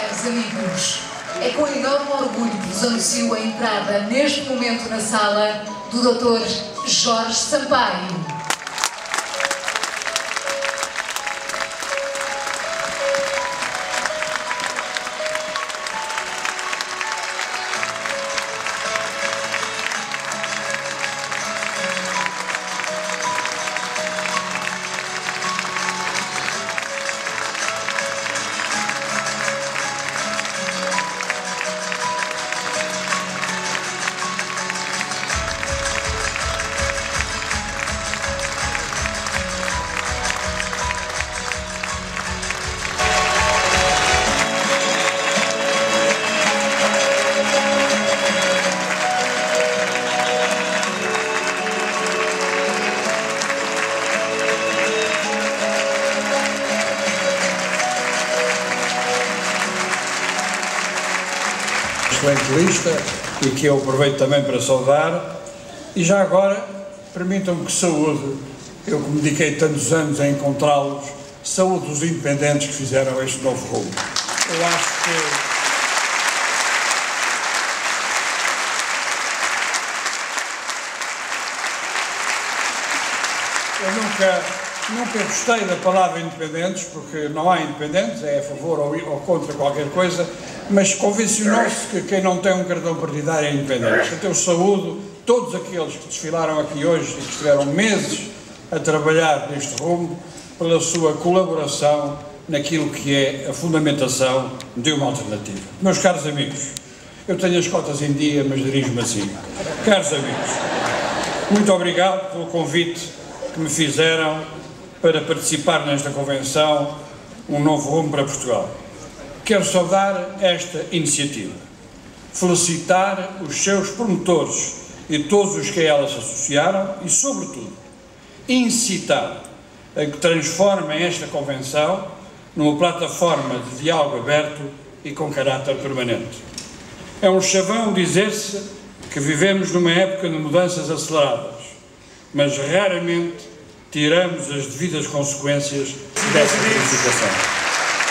caros amigos, é com enorme orgulho que vos anuncio a entrada neste momento na sala do Dr. Jorge Sampaio. Excelente lista e que eu aproveito também para saudar. E já agora, permitam-me que saúde, eu que me dediquei tantos anos a encontrá-los, saúde os independentes que fizeram este novo rumo. Eu acho que eu nunca gostei da palavra independentes, porque não há independentes, é a favor ou contra qualquer coisa, mas convencionou-se que quem não tem um cartão partidário é independente. Portanto, eu saúdo todos aqueles que desfilaram aqui hoje e que estiveram meses a trabalhar neste rumo pela sua colaboração naquilo que é a fundamentação de uma alternativa. Meus caros amigos, eu tenho as cotas em dia, mas dirijo-me assim. Caros amigos, muito obrigado pelo convite que me fizeram para participar nesta convenção Um Novo Rumo para Portugal. Quero saudar esta iniciativa, felicitar os seus promotores e todos os que a ela se associaram e, sobretudo, incitar a que transformem esta convenção numa plataforma de diálogo aberto e com caráter permanente. É um chavão dizer-se que vivemos numa época de mudanças aceleradas, mas raramente tiramos as devidas consequências dessa planificação.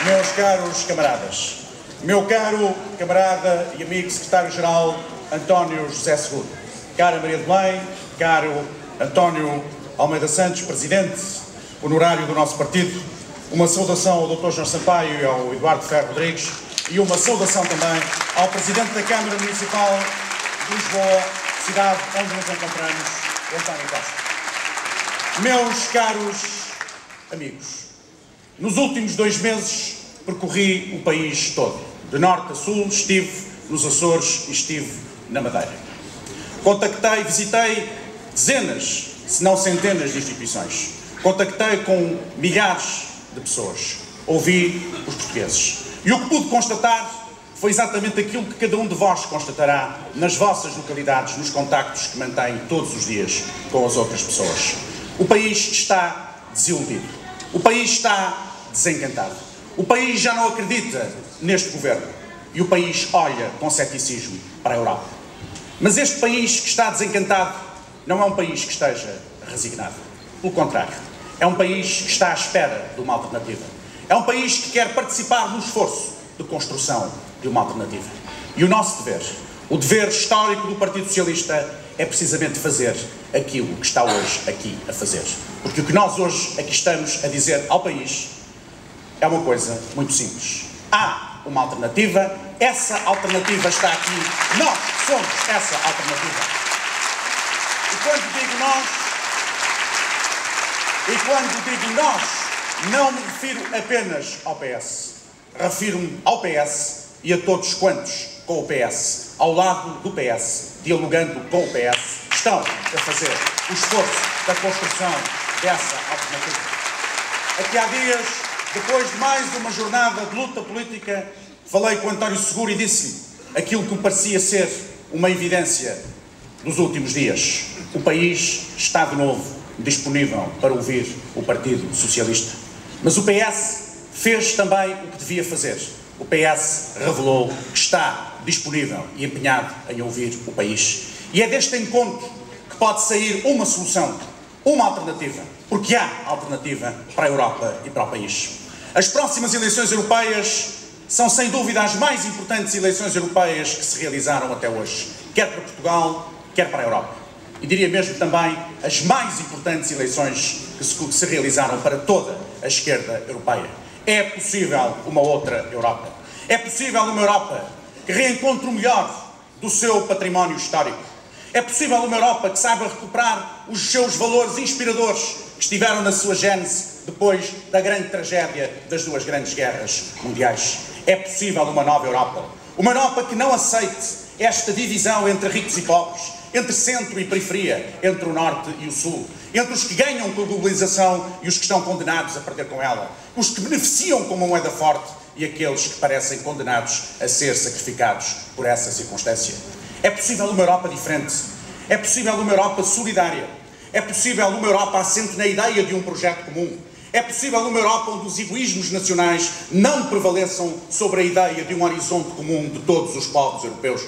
Meus caros camaradas, meu caro camarada e amigo secretário-geral António José Seguro, cara Maria de Belém, caro António Almeida Santos, presidente honorário do nosso partido, uma saudação ao Dr. Jorge Sampaio e ao Eduardo Ferro Rodrigues e uma saudação também ao presidente da Câmara Municipal de Lisboa, cidade onde nos encontramos, António Costa. Meus caros amigos, nos últimos 2 meses percorri o país todo. De norte a sul estive nos Açores e estive na Madeira. Contactei, visitei dezenas, se não centenas de instituições. Contactei com milhares de pessoas. Ouvi os portugueses. E o que pude constatar foi exatamente aquilo que cada um de vós constatará nas vossas localidades, nos contactos que mantém todos os dias com as outras pessoas. O país está desiludido. O país está desencantado. O país já não acredita neste governo e o país olha com ceticismo para a Europa. Mas este país que está desencantado não é um país que esteja resignado. Pelo contrário, é um país que está à espera de uma alternativa. É um país que quer participar no esforço de construção de uma alternativa. E o nosso dever, o dever histórico do Partido Socialista, é precisamente fazer aquilo que está hoje aqui a fazer. Porque o que nós hoje aqui estamos a dizer ao país é uma coisa muito simples. Há uma alternativa, essa alternativa está aqui, nós somos essa alternativa. E quando digo nós, não me refiro apenas ao PS. Refiro-me ao PS e a todos quantos, com o PS, ao lado do PS, dialogando com o PS, estão a fazer o esforço da construção dessa alternativa. Aqui há dias, depois de mais uma jornada de luta política, falei com António Seguro e disse-lhe aquilo que me parecia ser uma evidência nos últimos dias. O país está de novo disponível para ouvir o Partido Socialista. Mas o PS fez também o que devia fazer. O PS revelou que está disponível e empenhado em ouvir o país. E é deste encontro que pode sair uma solução, uma alternativa, porque há alternativa para a Europa e para o país. As próximas eleições europeias são sem dúvida as mais importantes eleições europeias que se realizaram até hoje, quer para Portugal, quer para a Europa. E diria mesmo também as mais importantes eleições que se realizaram para toda a esquerda europeia. É possível uma outra Europa. É possível uma Europa que reencontre o melhor do seu património histórico. É possível uma Europa que saiba recuperar os seus valores inspiradores que estiveram na sua gênese depois da grande tragédia das duas grandes guerras mundiais. É possível uma nova Europa. Uma Europa que não aceite esta divisão entre ricos e pobres, entre centro e periferia, entre o norte e o sul, entre os que ganham com a globalização e os que estão condenados a perder com ela, os que beneficiam com uma moeda forte e aqueles que parecem condenados a ser sacrificados por essa circunstância. É possível uma Europa diferente. É possível uma Europa solidária. É possível uma Europa assente na ideia de um projeto comum. É possível uma Europa onde os egoísmos nacionais não prevaleçam sobre a ideia de um horizonte comum de todos os povos europeus.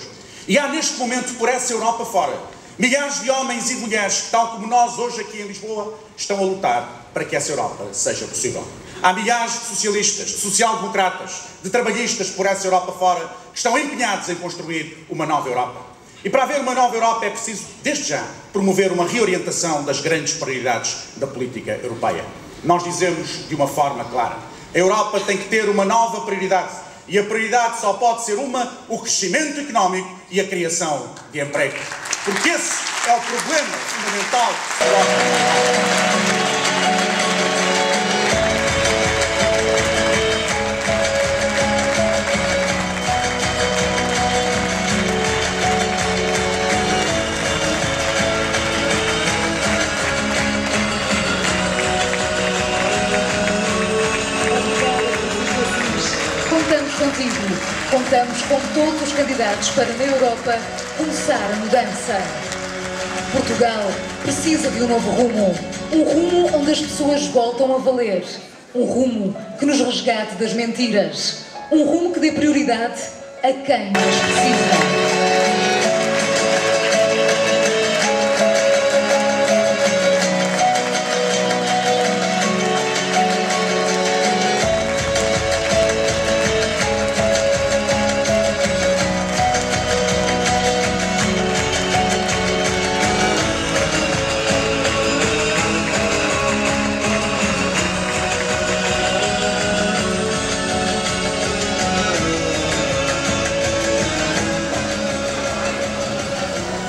E há neste momento, por essa Europa fora, milhares de homens e de mulheres que, tal como nós hoje aqui em Lisboa, estão a lutar para que essa Europa seja possível. Há milhares de socialistas, de social-democratas, de trabalhistas por essa Europa fora, que estão empenhados em construir uma nova Europa. E para haver uma nova Europa é preciso, desde já, promover uma reorientação das grandes prioridades da política europeia. Nós dizemos de uma forma clara, a Europa tem que ter uma nova prioridade. E a prioridade só pode ser o crescimento económico e a criação de emprego. Porque esse é o problema fundamental da Europa. Contamos contigo, contamos com todos os candidatos para na Europa começar a mudança. Portugal precisa de um novo rumo, um rumo onde as pessoas voltam a valer, um rumo que nos resgate das mentiras, um rumo que dê prioridade a quem mais precisa.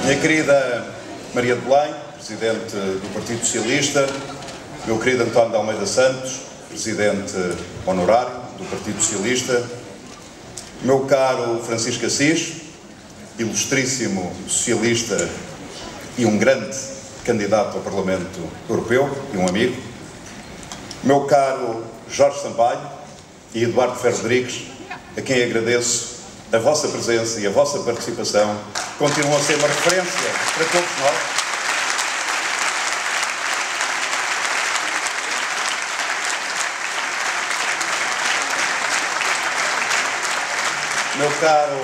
Minha querida Maria de Belém, Presidente do Partido Socialista, meu querido António de Almeida Santos, Presidente honorário do Partido Socialista, meu caro Francisco Assis, ilustríssimo socialista e um grande candidato ao Parlamento Europeu e um amigo, meu caro Jorge Sampaio e Eduardo Ferro Rodrigues, a quem agradeço a vossa presença e a vossa participação, continuam a ser uma referência para todos nós. Meu caro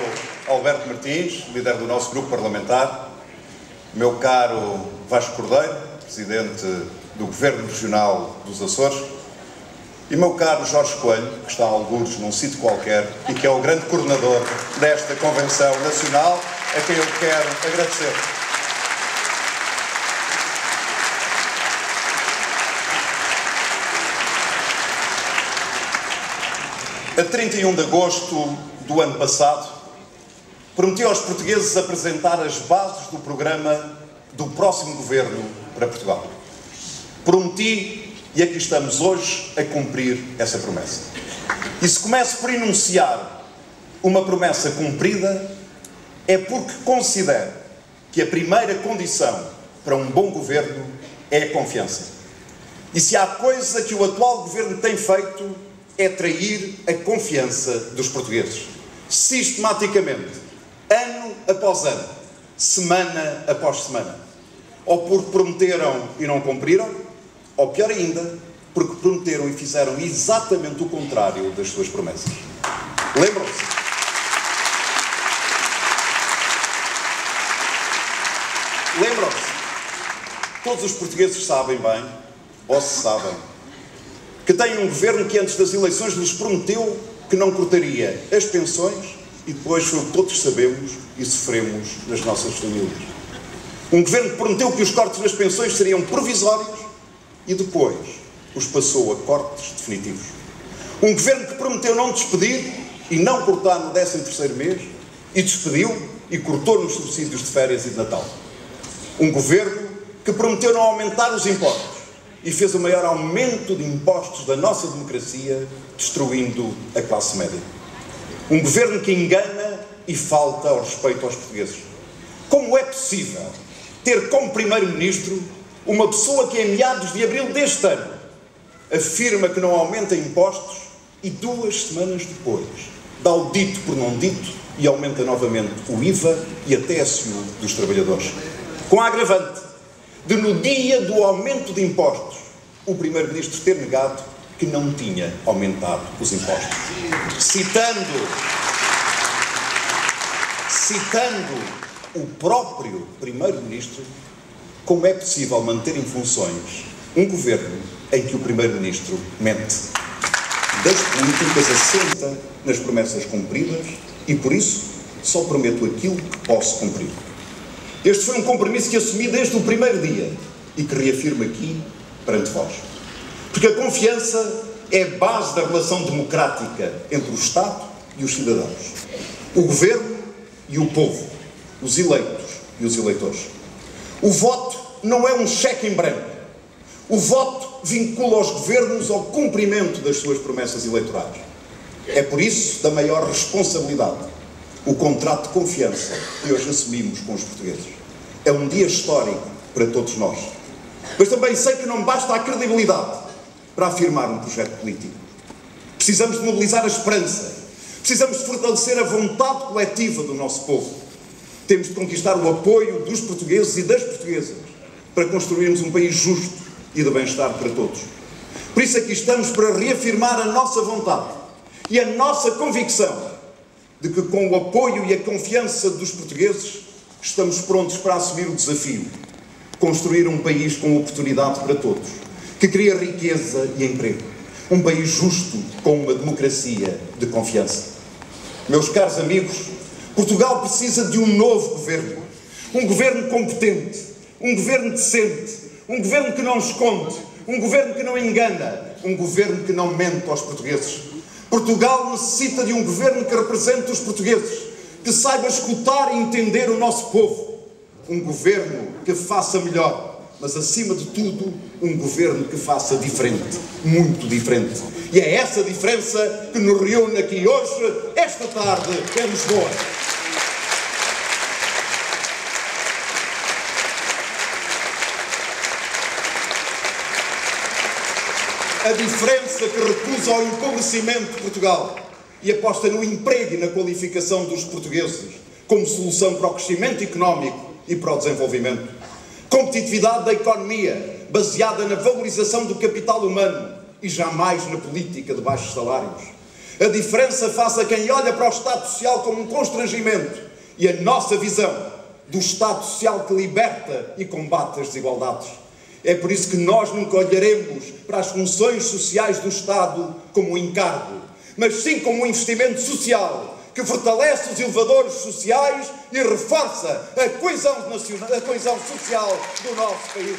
Alberto Martins, líder do nosso grupo parlamentar, meu caro Vasco Cordeiro, Presidente do Governo Regional dos Açores, e meu caro Jorge Coelho, que está a algures num sítio qualquer e que é o grande coordenador desta Convenção Nacional, a quem eu quero agradecer. A 31 de agosto do ano passado, prometi aos portugueses apresentar as bases do programa do próximo governo para Portugal. Prometi, e aqui estamos hoje a cumprir essa promessa. E se começo por enunciar uma promessa cumprida, é porque considero que a primeira condição para um bom governo é a confiança. E se há coisa que o atual governo tem feito, é trair a confiança dos portugueses. Sistematicamente, ano após ano, semana após semana. Ou porque prometeram e não cumpriram, ou pior ainda, porque prometeram e fizeram exatamente o contrário das suas promessas. Lembram-se? Lembram-se? Todos os portugueses sabem bem, ou se sabem, que têm um governo que antes das eleições lhes prometeu que não cortaria as pensões e depois foi o que todos sabemos e sofremos nas nossas famílias. Um governo que prometeu que os cortes nas pensões seriam provisórios e depois os passou a cortes definitivos. Um governo que prometeu não despedir e não cortar no 13º mês e despediu e cortou nos subsídios de férias e de Natal. Um governo que prometeu não aumentar os impostos e fez o maior aumento de impostos da nossa democracia, destruindo a classe média. Um governo que engana e falta ao respeito aos portugueses. Como é possível ter como primeiro-ministro uma pessoa que em meados de abril deste ano afirma que não aumenta impostos e 2 semanas depois dá o dito por não dito e aumenta novamente o IVA e a TSU dos trabalhadores? Com a agravante de, no dia do aumento de impostos, o primeiro-ministro ter negado que não tinha aumentado os impostos. Citando o próprio primeiro-ministro, como é possível manter em funções um governo em que o primeiro-ministro mente? Das políticas assenta nas promessas cumpridas e, por isso, só prometo aquilo que posso cumprir. Este foi um compromisso que assumi desde o primeiro dia e que reafirmo aqui perante vós. Porque a confiança é a base da relação democrática entre o Estado e os cidadãos. O governo e o povo, os eleitos e os eleitores. O voto não é um cheque em branco. O voto vincula os governos ao cumprimento das suas promessas eleitorais. É por isso da maior responsabilidade o contrato de confiança que hoje assumimos com os portugueses. É um dia histórico para todos nós. Mas também sei que não basta a credibilidade para afirmar um projeto político. Precisamos de mobilizar a esperança. Precisamos de fortalecer a vontade coletiva do nosso povo. Temos de conquistar o apoio dos portugueses e das portuguesas para construirmos um país justo e de bem-estar para todos. Por isso aqui estamos para reafirmar a nossa vontade e a nossa convicção de que, com o apoio e a confiança dos portugueses, estamos prontos para assumir o desafio, construir um país com oportunidade para todos, que cria riqueza e emprego, um país justo com uma democracia de confiança. Meus caros amigos, Portugal precisa de um novo governo, um governo competente, um governo decente, um governo que não esconde, um governo que não engana, um governo que não mente aos portugueses. Portugal necessita de um governo que represente os portugueses, que saiba escutar e entender o nosso povo. Um governo que faça melhor, mas acima de tudo, um governo que faça diferente, muito diferente. E é essa diferença que nos reúne aqui hoje, esta tarde, em Lisboa. A diferença que recusa ao empobrecimento de Portugal e aposta no emprego e na qualificação dos portugueses como solução para o crescimento económico e para o desenvolvimento. Competitividade da economia baseada na valorização do capital humano e jamais na política de baixos salários. A diferença face a quem olha para o Estado Social como um constrangimento e a nossa visão do Estado Social que liberta e combate as desigualdades. É por isso que nós nunca olharemos para as funções sociais do Estado como um encargo, mas sim como um investimento social que fortalece os elevadores sociais e reforça a coesão nacional, a coesão social do nosso país.